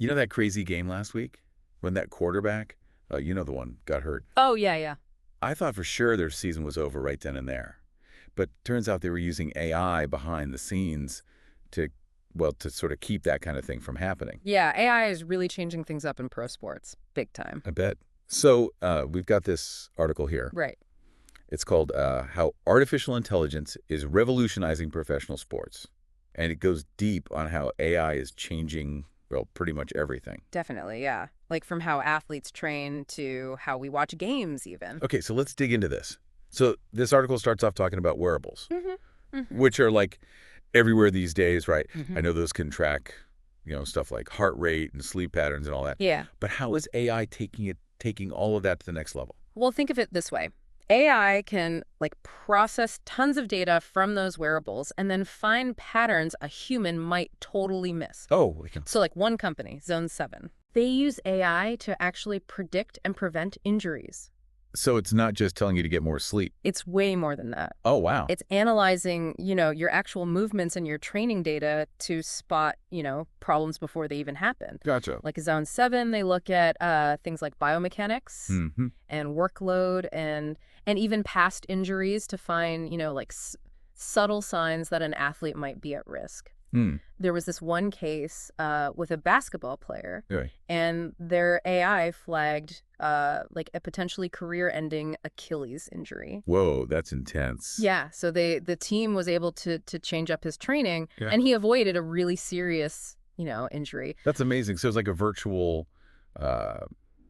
You know that crazy game last week when that quarterback, you know the one, got hurt? Oh, yeah, yeah. I thought for sure their season was over right then and there. But turns out they were using AI behind the scenes to, well, to sort of keep that kind of thing from happening. Yeah, AI is really changing things up in pro sports, big time. I bet. So we've got this article here. Right. It's called How Artificial Intelligence is Revolutionizing Professional Sports. And it goes deep on how AI is changing, well, pretty much everything. Definitely, yeah. Like from how athletes train to how we watch games, even. Okay, so let's dig into this. So this article starts off talking about wearables, Mm-hmm. which are like everywhere these days, right? Mm-hmm. I know those can track, stuff like heart rate and sleep patterns and all that. Yeah. But how is AI taking all of that to the next level? Well, think of it this way. AI can process tons of data from those wearables and then find patterns a human might totally miss. Oh, we can. So one company, Zone 7, they use AI to actually predict and prevent injuries. So it's not just telling you to get more sleep. It's way more than that. Oh, wow. It's analyzing, your actual movements and your training data to spot, problems before they even happen. Gotcha. Like Zone 7, they look at things like biomechanics Mm-hmm. and workload and even past injuries to find, subtle signs that an athlete might be at risk. Hmm. There was this one case with a basketball player, Yeah. and their AI flagged a potentially career-ending Achilles injury. Whoa, that's intense. Yeah, so the team was able to change up his training, Yeah. and he avoided a really serious, injury. That's amazing. So it's like a virtual,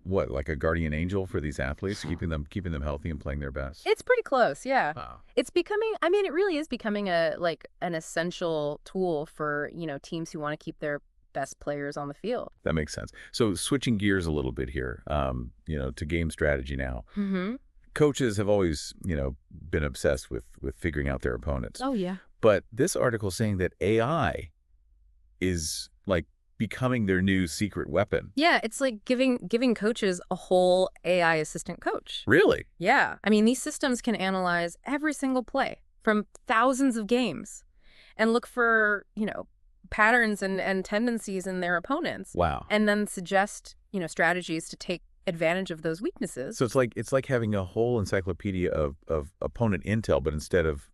like a guardian angel for these athletes, keeping them healthy and playing their best. It's pretty close, yeah. Wow. It's becoming, it really is becoming an essential tool for, teams who want to keep their best players on the field. That makes sense. So switching gears a little bit here, to game strategy now. Mm-hmm. Coaches have always, been obsessed with figuring out their opponents. Oh, yeah. But this article is saying that AI is becoming their new secret weapon. Yeah, it's like giving coaches a whole AI assistant coach. Really? Yeah. These systems can analyze every single play from thousands of games and look for, patterns and tendencies in their opponents. Wow. And then suggest, strategies to take advantage of those weaknesses. So it's like having a whole encyclopedia of opponent intel, but instead of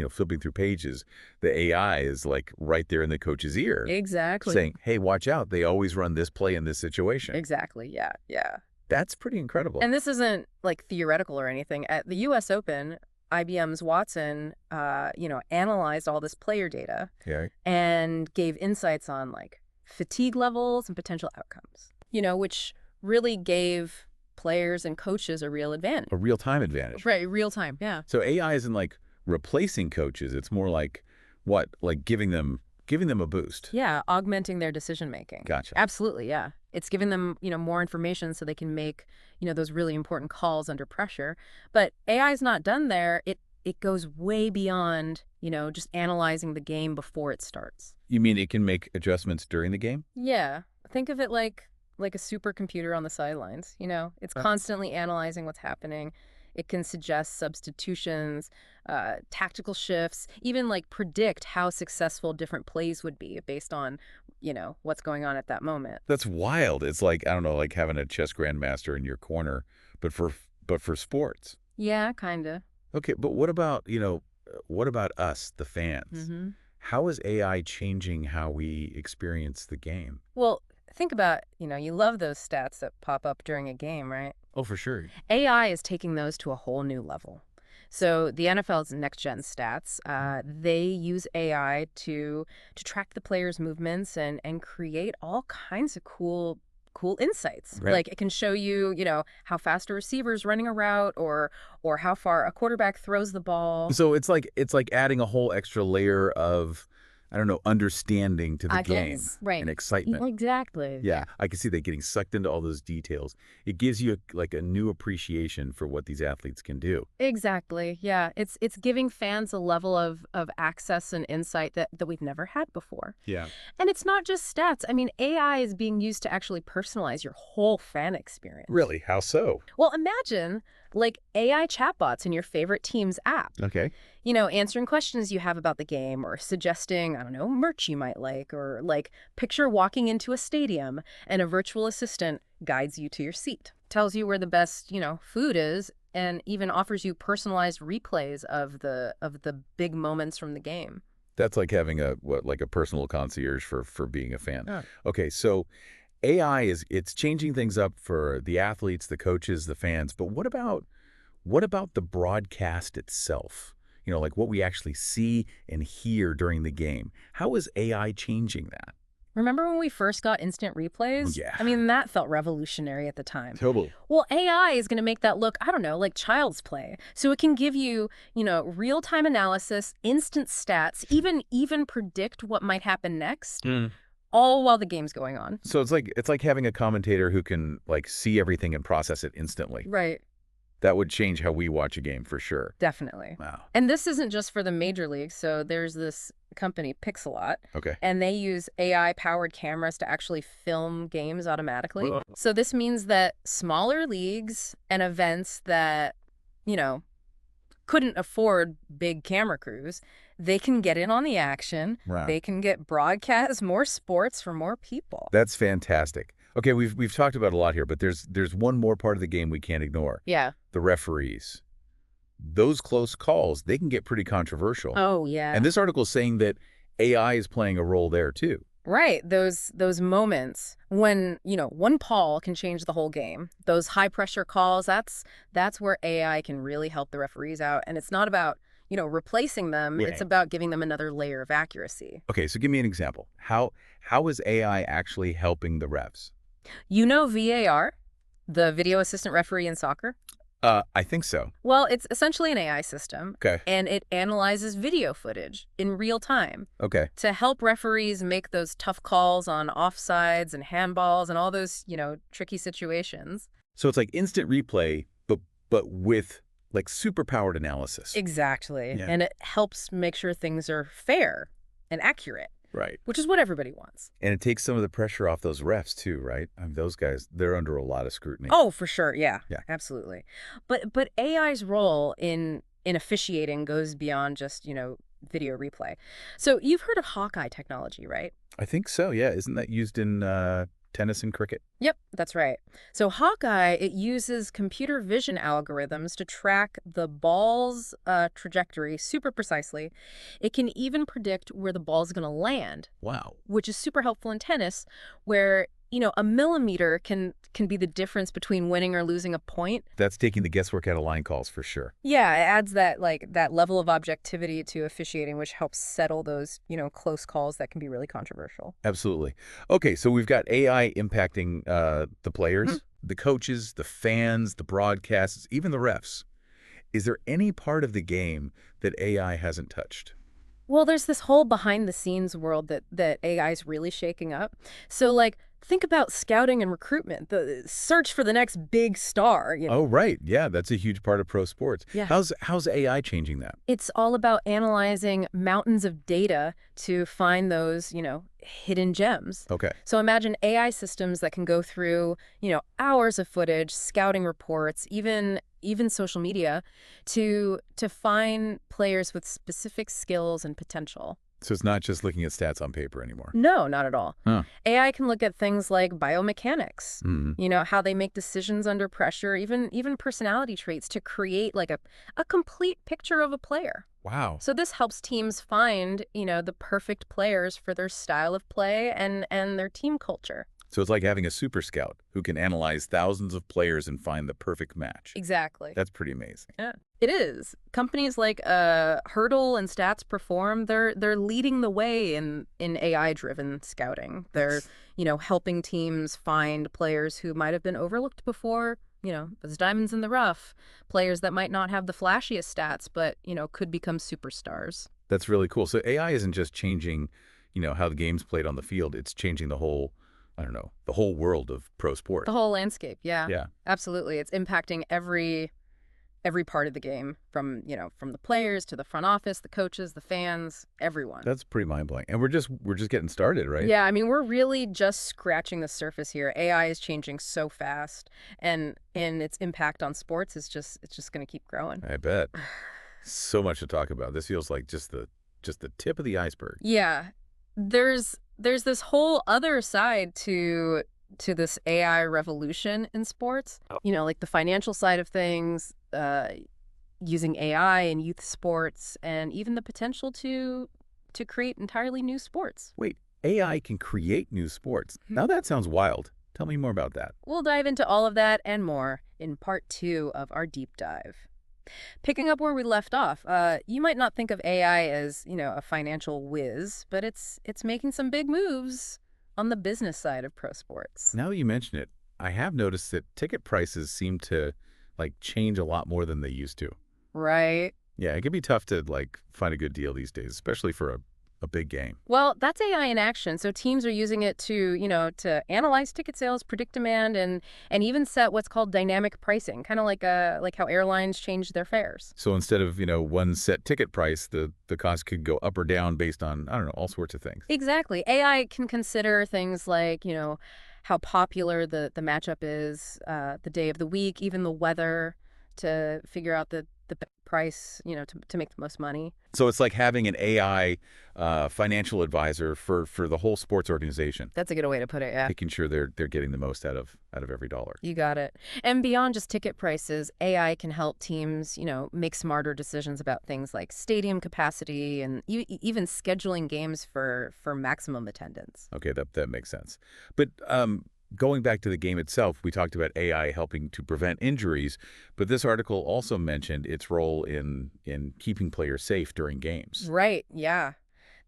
flipping through pages, the AI is right there in the coach's ear. Exactly. Saying, hey, watch out. They always run this play in this situation. Exactly. Yeah. Yeah. That's pretty incredible. And this isn't theoretical or anything. At the US Open, IBM's Watson, analyzed all this player data and gave insights on fatigue levels and potential outcomes, which really gave players and coaches a real advantage. A real-time advantage. Right. Real time. Yeah. So AI isn't replacing coaches. It's more giving them a boost. Yeah. Augmenting their decision making. Gotcha. Absolutely. Yeah. It's giving them, more information so they can make, those really important calls under pressure. But AI is not done there. It goes way beyond, just analyzing the game before it starts. You mean it can make adjustments during the game? Yeah. Think of it like a supercomputer on the sidelines. It's constantly analyzing what's happening. It can suggest substitutions, tactical shifts, even predict how successful different plays would be based on, what's going on at that moment. That's wild. It's I don't know, like having a chess grandmaster in your corner, but for sports. Yeah, kind of. Okay, but what about us, the fans? Mm-hmm. How is AI changing how we experience the game? Well, think about, you love those stats that pop up during a game, right? Oh, for sure. AI is taking those to a whole new level. So the NFL's next-gen stats, they use AI to track the players' movements and create all kinds of cool insights. Right. It can show you, how fast a receiver's running a route or how far a quarterback throws the ball. So it's like adding a whole extra layer of, I don't know, understanding to the game. Right. And excitement. Exactly. Yeah, I can see that getting sucked into all those details. It gives you a new appreciation for what these athletes can do. Exactly. Yeah. It's giving fans a level of access and insight that we've never had before. Yeah. And it's not just stats. AI is being used to actually personalize your whole fan experience. Really? How so? Well, imagine like AI chatbots in your favorite team's app. Okay. Answering questions you have about the game or suggesting, I don't know, merch you might like, or like picture walking into a stadium and a virtual assistant guides you to your seat, tells you where the best, food is, and even offers you personalized replays of the big moments from the game. That's like having a personal concierge for being a fan. Yeah. Okay, so AI it's changing things up for the athletes, the coaches, the fans, but what about the broadcast itself? Like what we actually see and hear during the game. How is AI changing that? Remember when we first got instant replays? Yeah. I mean, that felt revolutionary at the time. Totally. Well, AI is going to make that look, I don't know, like child's play. So it can give you, real-time analysis, instant stats, even predict what might happen next, all while the game's going on. So it's like having a commentator who can like see everything and process it instantly. Right. That would change how we watch a game for sure. Definitely. Wow. And this isn't just for the major leagues. So there's this company, Pixelot. Okay. And they use AI-powered cameras to actually film games automatically. Whoa. So this means that smaller leagues and events that, couldn't afford big camera crews, they can get in on the action. Right. They can get broadcast more sports for more people. That's fantastic. Okay, we've talked about a lot here, but there's one more part of the game we can't ignore. Yeah. The referees. Those close calls, they can get pretty controversial. Oh, yeah. And this article is saying that AI is playing a role there too. Right. Those moments when, one call can change the whole game. Those high pressure calls, that's where AI can really help the referees out. And it's not about, replacing them. Right. It's about giving them another layer of accuracy. Okay, so give me an example. How is AI actually helping the refs? VAR, the video assistant referee in soccer? I think so. Well, it's essentially an AI system. Okay. And it analyzes video footage in real time Okay. to help referees make those tough calls on offsides and handballs and all those, tricky situations. So it's like instant replay, but with like superpowered analysis. Exactly. Yeah. And it helps make sure things are fair and accurate. Right. Which is what everybody wants. And it takes some of the pressure off those refs too, right? I mean, those guys, they're under a lot of scrutiny. Oh, for sure. Yeah. Yeah. Absolutely. But AI's role in officiating goes beyond just, video replay. So you've heard of Hawkeye technology, right? I think so, yeah. Isn't that used in tennis and cricket? Yep, that's right. So Hawkeye, it uses computer vision algorithms to track the ball's trajectory super precisely. It can even predict where the ball's going to land. Wow. Which is super helpful in tennis, where, a millimeter can be the difference between winning or losing a point. That's taking the guesswork out of line calls for sure. Yeah, it adds that level of objectivity to officiating, which helps settle those, close calls that can be really controversial. Absolutely. Okay, so we've got AI impacting the players, the coaches, the fans, the broadcasts, even the refs. Is there any part of the game that AI hasn't touched? Well, there's this whole behind-the-scenes world that AI is really shaking up. So, think about scouting and recruitment, the search for the next big star. Oh, right. Yeah, that's a huge part of pro sports. Yeah. How's AI changing that? It's all about analyzing mountains of data to find those, hidden gems. Okay. So imagine AI systems that can go through, hours of footage, scouting reports, even social media to find players with specific skills and potential. So it's not just looking at stats on paper anymore. No, not at all. Huh. AI can look at things like biomechanics, Mm-hmm. How they make decisions under pressure, even personality traits to create a complete picture of a player. Wow. So this helps teams find, the perfect players for their style of play and their team culture. So it's like having a super scout who can analyze thousands of players and find the perfect match. Exactly. That's pretty amazing. Yeah, it is. Companies like Hurdle and Stats Perform, they're leading the way in AI-driven scouting. They're, helping teams find players who might have been overlooked before, as diamonds in the rough, players that might not have the flashiest stats, but, could become superstars. That's really cool. So AI isn't just changing, how the game's played on the field. It's changing the whole world of pro sport. The whole landscape, yeah. Yeah. Absolutely. It's impacting every every part of the game, from the players to the front office, the coaches, the fans, everyone. That's pretty mind-blowing. And we're just getting started, right? Yeah, I mean, we're really just scratching the surface here. AI is changing so fast, and its impact on sports is just going to keep growing. I bet. So much to talk about. This feels like just the tip of the iceberg. Yeah. There's this whole other side to this AI revolution in sports. Like the financial side of things, using AI in youth sports, and even the potential to create entirely new sports. Wait, AI can create new sports. Now that sounds wild. Tell me more about that. We'll dive into all of that and more in part 2 of our deep dive. Picking up where we left off, you might not think of AI as, a financial whiz, but it's making some big moves on the business side of pro sports. Now that you mention it, I have noticed that ticket prices seem to change a lot more than they used to. Right. Yeah, it can be tough to find a good deal these days, especially for a big game. Well, that's AI in action. So teams are using it to, to analyze ticket sales, predict demand, and even set what's called dynamic pricing, kind of like how airlines change their fares. So instead of, one set ticket price, the cost could go up or down based on, I don't know, all sorts of things. Exactly. AI can consider things like, how popular the matchup is, the day of the week, even the weather, to figure out the price, to make the most money. So it's like having an AI financial advisor for the whole sports organization. That's a good way to put it, yeah. Making sure they're getting the most out of every dollar. You got it. And beyond just ticket prices, AI can help teams, make smarter decisions about things like stadium capacity and even scheduling games for maximum attendance. Okay, that makes sense. But going back to the game itself, we talked about AI helping to prevent injuries, but this article also mentioned its role in keeping players safe during games. Right, yeah.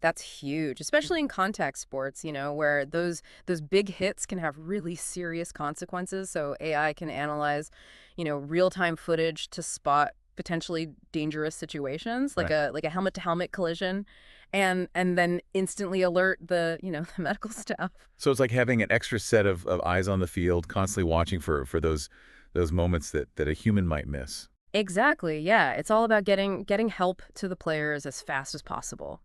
That's huge, especially in contact sports, where those big hits can have really serious consequences. So AI can analyze, real-time footage to spot potentially dangerous situations, like Right. a helmet-to-helmet collision, and then instantly alert the the medical staff. So it's like having an extra set of eyes on the field, constantly watching for those moments that a human might miss. Exactly, yeah. It's all about getting help to the players as fast as possible,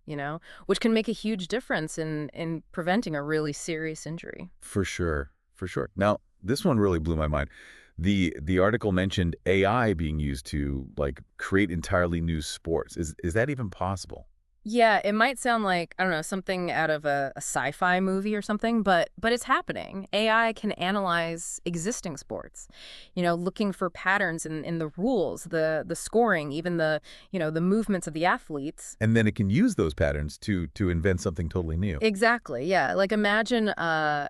which can make a huge difference in preventing a really serious injury. For sure, for sure. Now, this one really blew my mind. The article mentioned AI being used to create entirely new sports. Is that even possible? Yeah, it might sound like, I don't know, something out of a sci-fi movie or something, but it's happening. AI can analyze existing sports, looking for patterns in the rules, the scoring, even the movements of the athletes. And then it can use those patterns to invent something totally new. Exactly, yeah. Like imagine a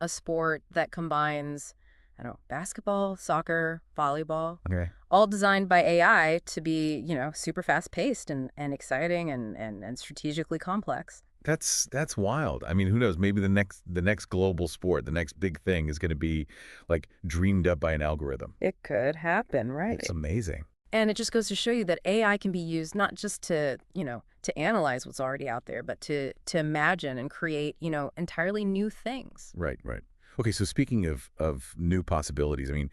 sport that combines, I don't know, basketball, soccer, volleyball, Okay. all designed by AI to be, super fast-paced and exciting and strategically complex. That's wild. I mean, who knows? Maybe the next global sport, the next big thing is going to be dreamed up by an algorithm. It could happen, right? It's amazing. And it just goes to show you that AI can be used not just to, to analyze what's already out there, but to imagine and create, entirely new things. Right, right. Okay, so speaking of new possibilities, I mean,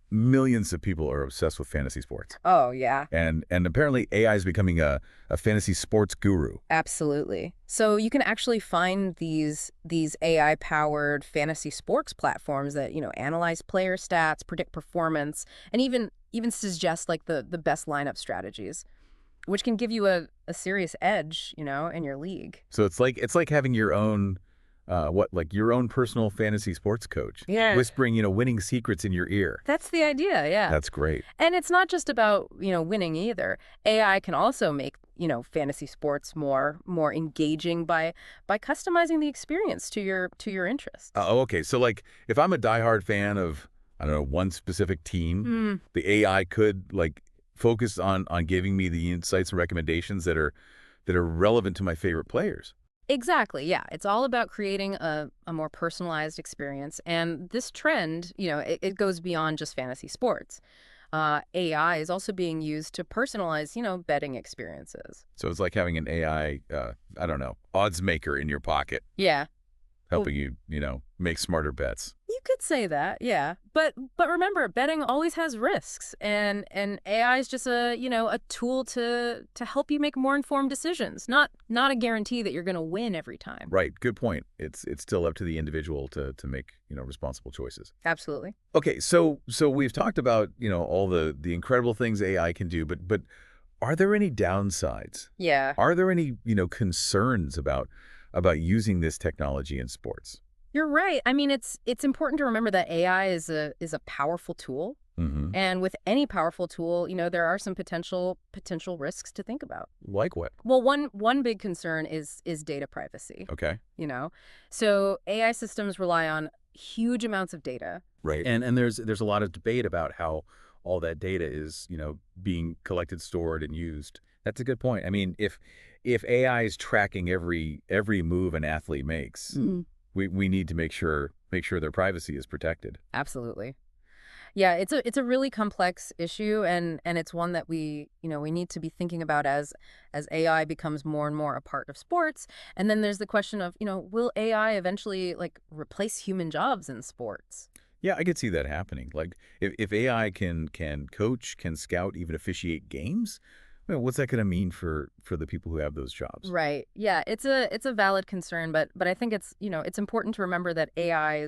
millions of people are obsessed with fantasy sports. Oh, yeah. And apparently AI is becoming a fantasy sports guru. Absolutely. So you can actually find these AI-powered fantasy sports platforms that, analyze player stats, predict performance, and even suggest the best lineup strategies, which can give you a serious edge, in your league. So it's like having your own your own personal fantasy sports coach. Yeah. Whispering, winning secrets in your ear. That's the idea, yeah. That's great. And it's not just about, winning either. AI can also make, fantasy sports more engaging by customizing the experience to your interests. Okay. So if I'm a diehard fan of, I don't know, one specific team, the AI could focus on giving me the insights and recommendations that are relevant to my favorite players. Exactly, yeah. It's all about creating a more personalized experience. And this trend, it goes beyond just fantasy sports. AI is also being used to personalize, betting experiences. So it's like having an AI, I don't know, odds maker in your pocket. Yeah. Helping you, make smarter bets. You could say that, yeah. But remember, betting always has risks, and AI is just a tool to help you make more informed decisions, not a guarantee that you're going to win every time. Right. Good point. It's still up to the individual to make, responsible choices. Absolutely. Okay, so we've talked about, all the incredible things AI can do, but are there any downsides? Yeah. Are there any, concerns about using this technology in sports? You're right. I mean, it's important to remember that AI is a powerful tool. Mm-hmm. And with any powerful tool, there are some potential risks to think about. Like what? Well, one big concern is data privacy. Okay. So AI systems rely on huge amounts of data. Right. And there's a lot of debate about how all that data is, being collected, stored, and used. That's a good point. I mean, if AI is tracking every move an athlete makes, Mm-hmm. we need to make sure their privacy is protected. Absolutely. Yeah, it's a really complex issue, and it's one that we need to be thinking about as AI becomes more and more a part of sports. And then there's the question of, will AI eventually replace human jobs in sports? Yeah, I could see that happening. Like if AI can coach, can scout, even officiate games, what's that going to mean for the people who have those jobs? Right. Yeah, it's a valid concern, but I think it's important to remember that AI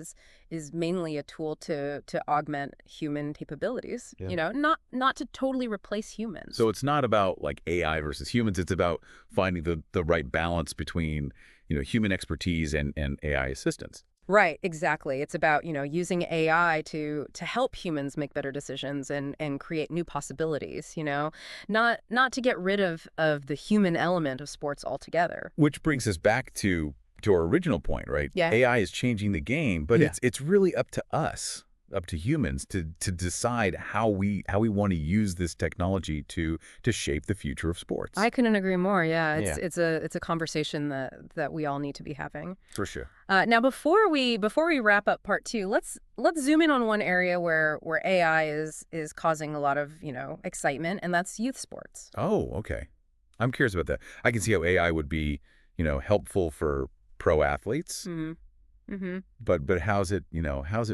is mainly a tool to augment human capabilities. Yeah. Not to totally replace humans. So it's not about like AI versus humans. It's about finding the right balance between, human expertise and AI assistance. Right, exactly. It's about, using AI to help humans make better decisions and create new possibilities, not to get rid of the human element of sports altogether. Which brings us back to our original point, right? Yeah. AI is changing the game, but Yeah. it's really up to us, up to humans to decide how we want to use this technology to shape the future of sports. I couldn't agree more. Yeah, Yeah. it's a conversation that we all need to be having. For sure. Now, before we wrap up part 2, let's zoom in on one area where AI is causing a lot of excitement, and that's youth sports. Oh, okay. I'm curious about that. I can see how AI would be, helpful for pro athletes. Mm-hmm. Mm-hmm. But how's it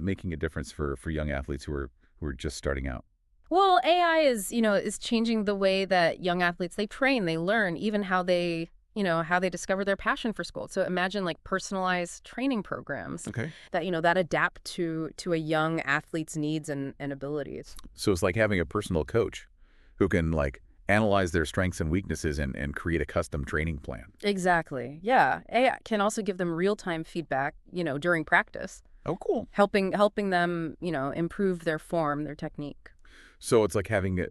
making a difference for young athletes who are just starting out? Well, AI is changing the way that young athletes, they train, they learn, even how they discover their passion for sport. So imagine personalized training programs Okay. that adapt to a young athlete's needs and abilities. So it's like having a personal coach who can analyze their strengths and weaknesses and create a custom training plan. Exactly. Yeah. AI can also give them real-time feedback, during practice, Oh, cool. helping them, improve their form, their technique. So it's like having a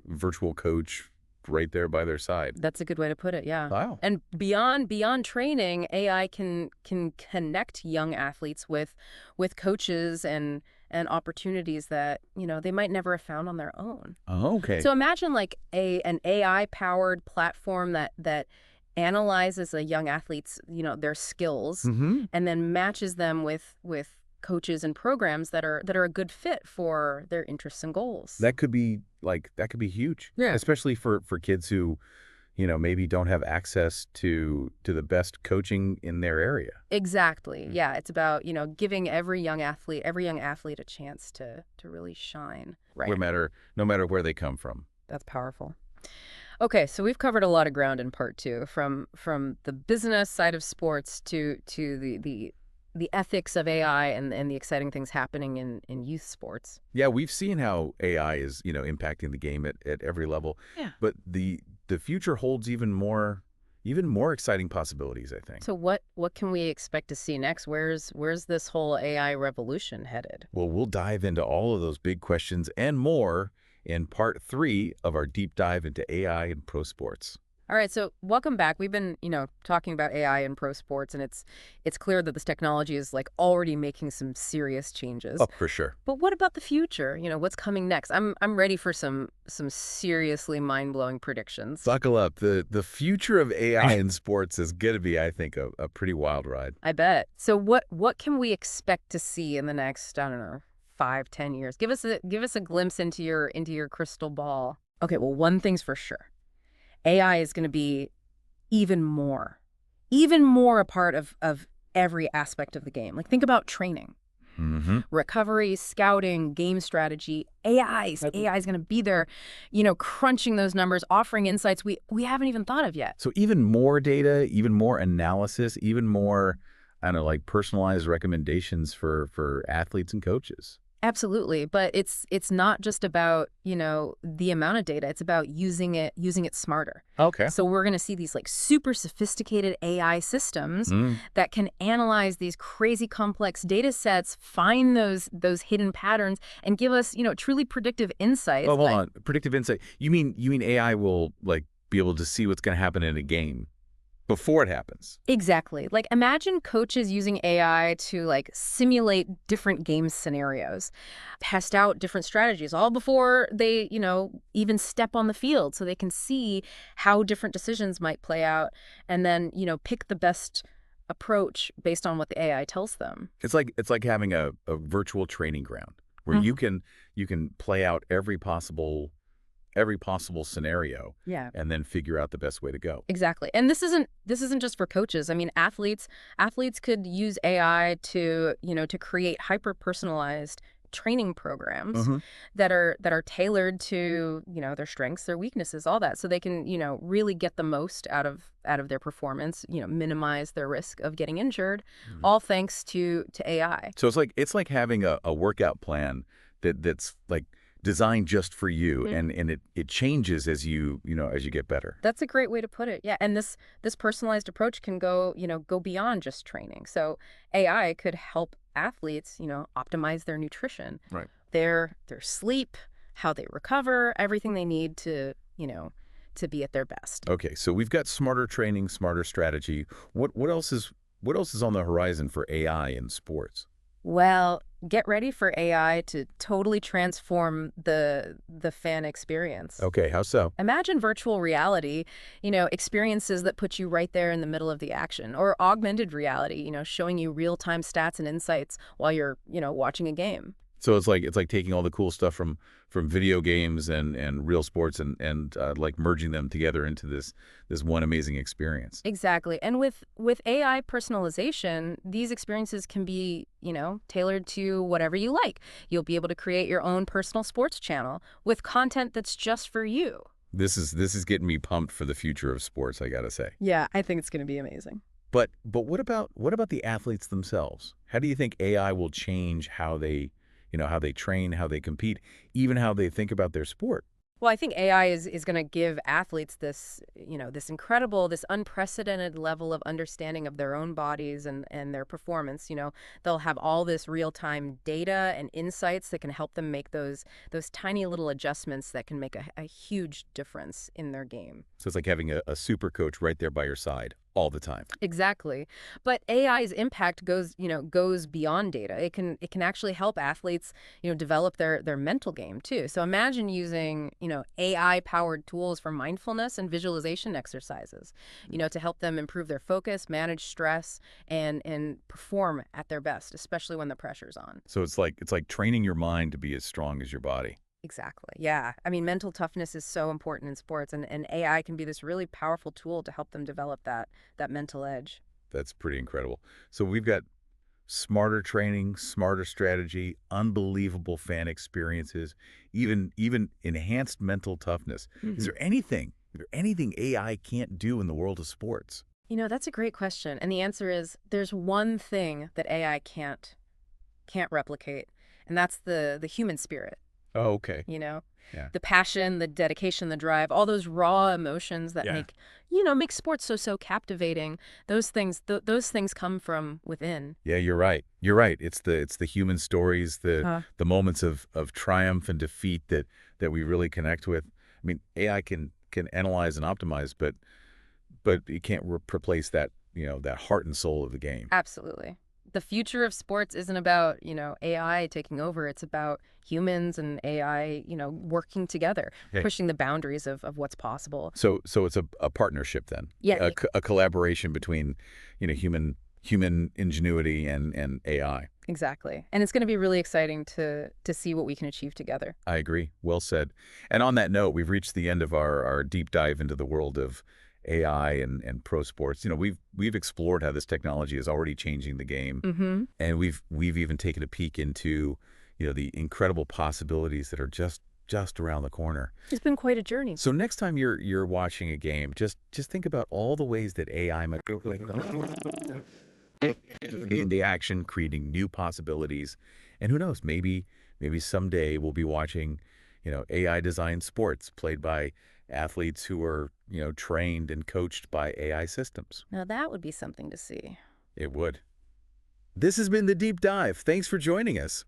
virtual coach right there by their side. That's a good way to put it, yeah. Wow. And beyond training, AI can connect young athletes with coaches and opportunities that, they might never have found on their own. Oh, okay. So imagine an AI-powered platform that analyzes a young athlete's, their skills Mm-hmm. and then matches them with coaches and programs that are a good fit for their interests and goals. That could be huge. Yeah. Especially for kids who, maybe don't have access to the best coaching in their area. Exactly. Yeah, it's about, giving every young athlete a chance to really shine. Right. No matter where they come from. That's powerful. Okay, so we've covered a lot of ground in part 2, from the business side of sports to the ethics of AI and the exciting things happening in youth sports. Yeah, we've seen how AI is, impacting the game at every level. Yeah. But the future holds even more exciting possibilities, I think. So what can we expect to see next? Where's this whole AI revolution headed? Well, we'll dive into all of those big questions and more in part 3 of our deep dive into AI and pro sports. All right, so welcome back. We've been, talking about AI and pro sports, and it's clear that this technology is already making some serious changes. Oh, for sure. But what about the future? What's coming next? I'm ready for some seriously mind-blowing predictions. Buckle up. The future of AI in sports is going to be, I think, a pretty wild ride. I bet. So what can we expect to see in the next, I don't know, 5-10 years? Give us a glimpse into your crystal ball. Okay, well, one thing's for sure. AI is going to be even more a part of every aspect of the game. Like, think about training. Recovery, scouting, game strategy, AI is going to be there, crunching those numbers, offering insights we haven't even thought of yet. So even more data, even more analysis, even more, I don't know, like personalized recommendations for athletes and coaches. Absolutely, but it's not just about, the amount of data. It's about using it smarter. Okay. So we're going to see these like super sophisticated AI systems that can analyze these crazy complex data sets, find those hidden patterns, and give us, truly predictive insights. Oh, hold on. Predictive insight. You mean AI will like be able to see what's going to happen in a game before it happens? Exactly. Like, imagine coaches using AI to like simulate different game scenarios, test out different strategies all before they, even step on the field, so they can see how different decisions might play out, and then, pick the best approach based on what the AI tells them. It's like having a virtual training ground where you can play out every possible scenario, and then figure out the best way to go. Exactly. And this isn't just for coaches. I mean, athletes could use AI to, to create hyper-personalized training programs that are tailored to, their strengths, their weaknesses, all that, so they can, really get the most out of their performance, minimize their risk of getting injured, all thanks to AI. So it's like having a workout plan that's like designed just for you, and it changes as you get better. That's a great way to put it. Yeah, and this personalized approach can go beyond just training. So AI could help athletes, optimize their nutrition, right, their sleep, how they recover, everything they need to, to be at their best. Okay, so we've got smarter training, smarter strategy. What else is on the horizon for AI in sports? Well, get ready for AI to totally transform the fan experience. Okay, how so? Imagine virtual reality, experiences that put you right there in the middle of the action, or augmented reality, showing you real-time stats and insights while you're, watching a game. So it's like taking all the cool stuff from video games and real sports and like merging them together into this one amazing experience. Exactly. And with AI personalization, these experiences can be, tailored to whatever you like. You'll be able to create your own personal sports channel with content that's just for you. This is getting me pumped for the future of sports, I gotta say. Yeah, I think it's going to be amazing. But what about the athletes themselves? How do you think AI will change how they train, how they compete, even how they think about their sport? Well, I think AI is going to give athletes this, this incredible, this unprecedented level of understanding of their own bodies and their performance. They'll have all this real-time data and insights that can help them make those tiny little adjustments that can make a huge difference in their game. So it's like having a super coach right there by your side all the time. Exactly. But AI's impact goes beyond data. It can actually help athletes, develop their mental game too. So imagine using, AI-powered tools for mindfulness and visualization exercises, to help them improve their focus, manage stress, and perform at their best, especially when the pressure's on. So it's like training your mind to be as strong as your body. Exactly. Yeah. I mean, mental toughness is so important in sports, and AI can be this really powerful tool to help them develop that mental edge. That's pretty incredible. So we've got smarter training, smarter strategy, unbelievable fan experiences, even enhanced mental toughness. Is there anything AI can't do in the world of sports? That's a great question. And the answer is there's one thing that AI can't replicate, and that's the human spirit. Oh, okay. Yeah. The passion, the dedication, the drive, all those raw emotions that make sports so captivating. Those things come from within. Yeah, you're right. You're right. It's the human stories, the moments of triumph and defeat that we really connect with. I mean, AI can analyze and optimize, but it can't replace that, that heart and soul of the game. Absolutely. The future of sports isn't about, AI taking over. It's about humans and AI, working together, pushing the boundaries of what's possible. So it's a partnership then? Yeah. A collaboration between, human ingenuity and AI. Exactly. And it's going to be really exciting to see what we can achieve together. I agree. Well said. And on that note, we've reached the end of our deep dive into the world of AI and pro sports. We've explored how this technology is already changing the game, and we've even taken a peek into the incredible possibilities that are just around the corner. It's been quite a journey. So next time you're watching a game, just think about all the ways that AI might into action, creating new possibilities. And who knows, maybe someday we'll be watching, AI designed sports played by athletes who are, trained and coached by AI systems. Now that would be something to see. It would. This has been The Deep Dive. Thanks for joining us.